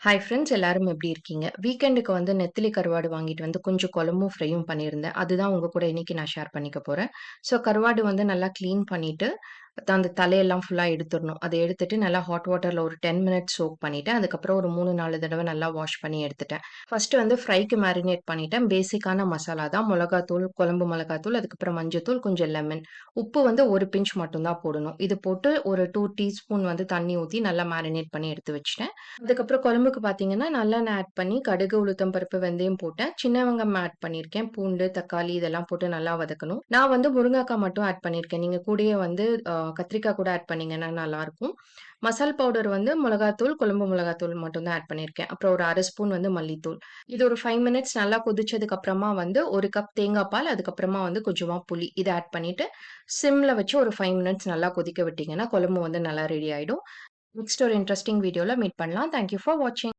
Hi friends எல்லாரும் எப்படி இருக்கீங்க? வீக்கெண்டுக்கு வந்து நெத்திலி கருவாடு வாங்கிட்டு வந்து கொஞ்சம் குழம்பும், ஃப்ரையும் பண்ணியிருந்தேன். அதுதான் உங்க கூட இன்னைக்கு நான் ஷேர் பண்ணிக்க போறேன். ஸோ கருவாடு வந்து நல்லா கிளீன் பண்ணிட்டு, அந்த தலையெல்லாம் ஃபுல்லா எடுத்துறணும். அத எடுத்துட்டு நல்லா ஹாட் வாட்டர்ல ஒரு 10 மினிட்ஸ் சோக் பண்ணிட்டேன். அதுக்கப்புறம் ஒரு 3, 4 தடவ நல்லா வாஷ் பண்ணி எடுத்துட்டேன். ஃபர்ஸ்ட்டு வந்து ஃப்ரைக்கு மேரினேட் பண்ணிட்டேன். பேசிக்கான மசாலா தான். மொளகாத்தூள், குழம்பு மிளகாத்தூள், அதுக்கப்புறம் மஞ்சத்தூள், கொஞ்சம் லெமன். உப்பு வந்து 1 பிஞ்ச் மட்டும் தான் போடணும். இது போட்டு ஒரு 2 டீஸ்பூன் வந்து தண்ணி ஊத்தி நல்லா மேரினேட் பண்ணி எடுத்து வச்சுட்டேன். அதுக்கப்புறம் குழம்புக்கு பார்த்தீங்கன்னா, நல்லெண்ணெய் ஆட் பண்ணி கடுகு, உளுத்தம் பருப்பு, வெந்தயம் போட்டேன். சின்ன வெங்காயம் ஆட் பண்ணியிருக்கேன். பூண்டு, தக்காளி இதெல்லாம் போட்டு நல்லா வதக்கணும். நான் வந்து முருங்கக்காய் மட்டும் ஆட் பண்ணியிருக்கேன். நீங்க கூடயே வந்து கத்திரிக்காய் கூட ஆட் பண்ணீங்கன்னா நல்லாருக்கும். மசால் பவுடர் வந்து மிளகாத்தூள், குழம்பு மிளகாத்தூள் மட்டும் தான் ஆட் பண்ணியிருக்கேன். அப்புறம் ஒரு 1/2 ஸ்பூன் வந்து மல்லித்தூள். இது ஒரு 5 மினிட்ஸ் நல்லா கொதிச்சதுக்கு அப்புறமா வந்து 1 கப் தேங்காய் பால், அதுக்கப்புறமா வந்து கொஞ்சமா புளி இத ஆட் பண்ணிட்டு, சிம்ல வச்சு ஒரு 5 மினிட்ஸ் நல்லா கொதிக்க விட்டீங்கன்னா, குழம்பு வந்து நல்லா ரெடி ஆயிடும். நெக்ஸ்ட் ஒரு இன்ட்ரஸ்டிங் வீடியோல மீட் பண்ணலாம். தேங்க் யூ ஃபார் வாட்சிங்.